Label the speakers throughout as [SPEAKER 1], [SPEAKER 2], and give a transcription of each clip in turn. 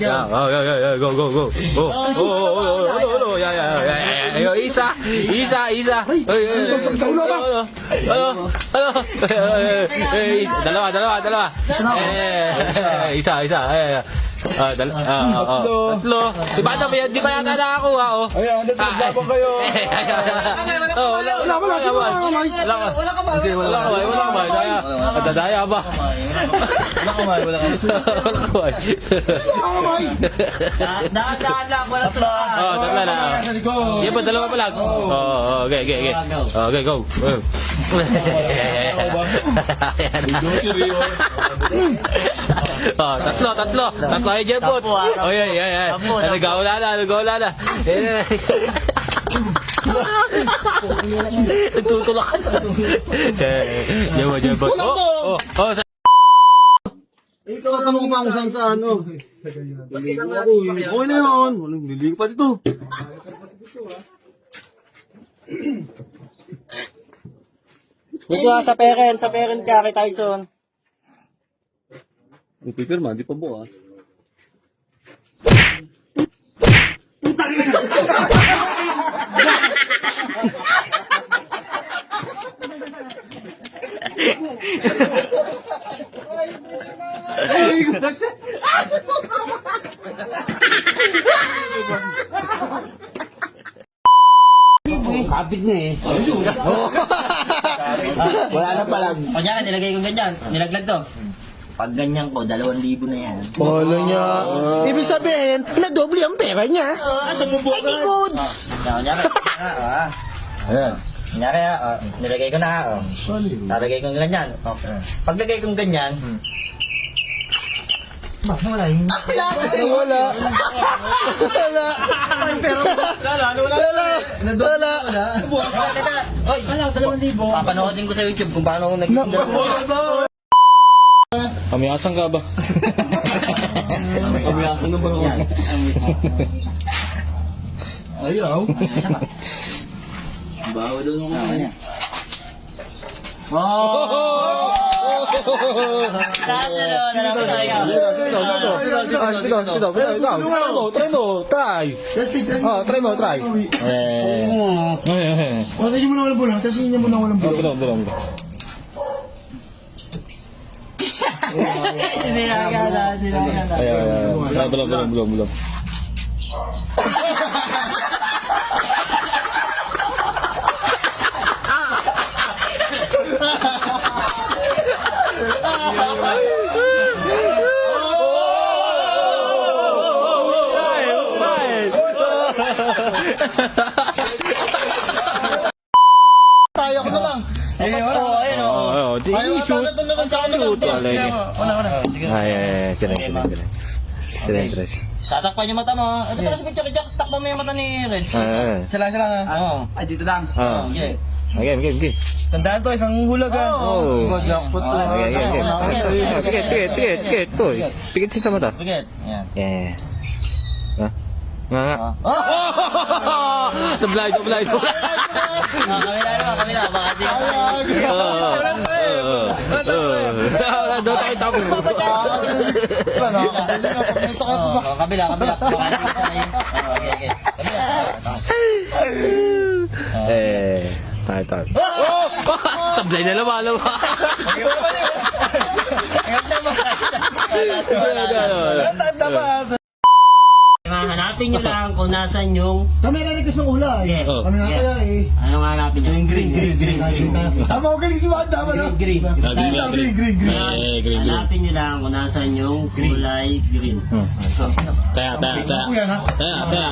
[SPEAKER 1] Yeah. Go. Yeah. Isa. Dalawa. Isa. Tatlo. Di ba yata nakakuha, oh?
[SPEAKER 2] Ayan, nagtagbabang kayo.
[SPEAKER 1] Wala kamay. Dadaya ba?
[SPEAKER 3] Wala kamay.
[SPEAKER 4] Daan lang, wala pa.
[SPEAKER 1] Tatlo na. Yan ba, dalawa pa lang? Okay, go. Tatlo ay Jebot. Ay. Nagawala na. Nagtutulak. Jebot.
[SPEAKER 3] Ikaw tanong pa kung saan sa ano. Okay na yun. Niligo pa dito.
[SPEAKER 4] Dito sa parent ka kay Tyson.
[SPEAKER 3] Yung paper man, di pa bukas.
[SPEAKER 1] Kapit na eh.
[SPEAKER 3] Wala na palang.
[SPEAKER 4] Kanya nilagay ko ganyan. Nilaglag to. Pag ganyan ko, 2,000 na yan.
[SPEAKER 3] Bolo niya. Ibig sabihin, nadoble ang pera niya. Ay, di good.
[SPEAKER 4] Kunyari.
[SPEAKER 3] Ayan.
[SPEAKER 4] Kunyari, nilagay ko na. Nalagay ko ganyan. Paglagay kong ganyan, wala yun.
[SPEAKER 3] Wala.
[SPEAKER 4] Oy, 2,000. Papanoodin ko sa YouTube kung paano ako nag-vlog.
[SPEAKER 1] Pamiyasan ka ba?
[SPEAKER 3] Pamiyasan na ba ako? Ayaw. Bawa doon ako.
[SPEAKER 1] Try mo.
[SPEAKER 3] Sige mo na walang bulang, tapos hindi mo na walang bulang.
[SPEAKER 1] Belum.
[SPEAKER 4] Hindi na kaya.
[SPEAKER 1] Ayo. Belum.
[SPEAKER 3] Tayo ko na lang.
[SPEAKER 1] Shoot. Ay, sila.
[SPEAKER 4] Tatakpan yung mata mo. Ito pala si Picture Jack. Takpan mo yung mata ni Red.
[SPEAKER 3] Sila nga.
[SPEAKER 4] Oo.
[SPEAKER 3] Ay, dito lang.
[SPEAKER 4] Okay.
[SPEAKER 1] Okay.
[SPEAKER 3] Tandaan to, isang hulagan. Jackpot to.
[SPEAKER 1] Pikit sa mata.
[SPEAKER 4] Forget. Ayan.
[SPEAKER 1] Yeah. Nga. Sablay.
[SPEAKER 4] Kamila. Baka di.
[SPEAKER 1] Doon tayo tapos.
[SPEAKER 4] Kabila. Baka di. Okay. Kabila.
[SPEAKER 1] Tayo. Sablay na naman.
[SPEAKER 4] Hanapin nyo lang kung nasan yung...
[SPEAKER 3] Kami na-request ng ula eh. Kami na kaya eh.
[SPEAKER 4] Anong hanapin nyo?
[SPEAKER 3] Green. Tama ko galing si Wanda.
[SPEAKER 4] Green.
[SPEAKER 3] Green.
[SPEAKER 4] Hanapin nyo lang kung nasan yung kulay green.
[SPEAKER 1] Taya.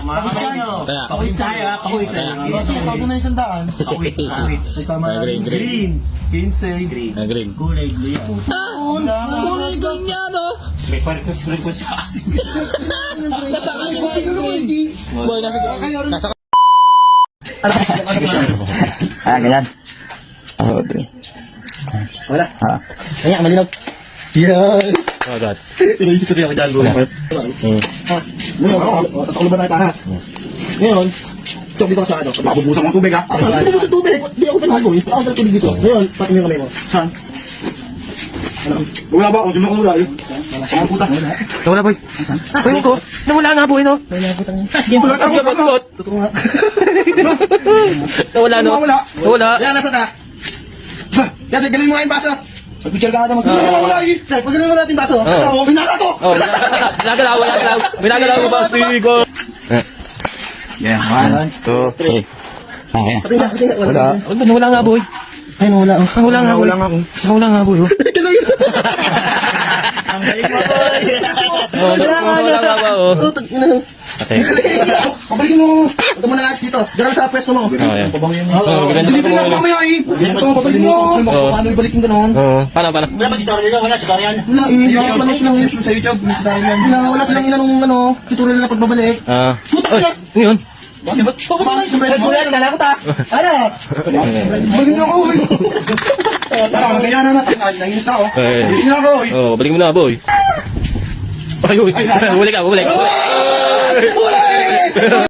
[SPEAKER 4] Makakabay nyo.
[SPEAKER 1] Taya.
[SPEAKER 4] Pakuis tayo.
[SPEAKER 3] Kasi pag na isang daan. Tama na green. 15.
[SPEAKER 1] Green.
[SPEAKER 4] Kulay blue.
[SPEAKER 3] Kulay green niya no?
[SPEAKER 4] May request pa kasi.
[SPEAKER 1] Boy, nasa
[SPEAKER 4] Ganyan. Wala. Kanya, malinaw.
[SPEAKER 3] Yan.
[SPEAKER 1] agad.
[SPEAKER 3] Inaisip ko siya kaya bakit? Tatlo ba tayo ha? Ngayon, chok dito ka sa ano. Mabubusan mo ang tubig ha? Mabubusan tubig. Hindi ako tinago eh. Ako sa tubig dito. Ngayon, pati mo yung kamay mo. Saan? Wala ba? Hindi mo kumula eh. Ang puta.
[SPEAKER 1] Nawala, boy. Ayun ko. Nawala nga, boy, no? Nawala, no? Nawala.
[SPEAKER 3] Yan, nasa ta. Yan, galing mo nga yung baso. Pag-picture ka nga naman. Wala eh. Pag galing mo natin baso. Oo, binaka to.
[SPEAKER 1] Oh, binagalaw. Binagalaw mo ba, Sigo?
[SPEAKER 2] Yeah, 1, 2, 3. Okay.
[SPEAKER 1] Nawala nga, boy.
[SPEAKER 3] Ay, nawala.
[SPEAKER 1] Nawala nga, boy. Nawala nga, boy.
[SPEAKER 4] Ang galing mo, boy.
[SPEAKER 1] Nawala nga ba, oh. Okay.
[SPEAKER 3] Pabalikin mo. Ito mo na dito. Diyan sa pwesto mo.
[SPEAKER 1] Oh, yan. Oh, maganda
[SPEAKER 3] Hindi
[SPEAKER 1] pa
[SPEAKER 3] lang
[SPEAKER 1] mo.
[SPEAKER 3] mamaya eh. Ito, pabalikin mo.
[SPEAKER 1] Oo.
[SPEAKER 3] Paano ibalikin ka noon?
[SPEAKER 1] Oo. Paano?
[SPEAKER 4] Wala ba tutorial? Wala tutorial.
[SPEAKER 3] Wala eh. Nakapanood lang yun sa YouTube. Wala silang inanong tutorial na pagbabalik.
[SPEAKER 1] Ay, ano yun?
[SPEAKER 3] Bakit ba't sa bread mo yan? Nalakot ah. Ano? Balikin niyo ako. Parang kaya na natin. Nanginis ako. Balikin niyo ako.
[SPEAKER 1] Oh, balik mo na, boy. Ay, uy. Bumalik ka, bumalik.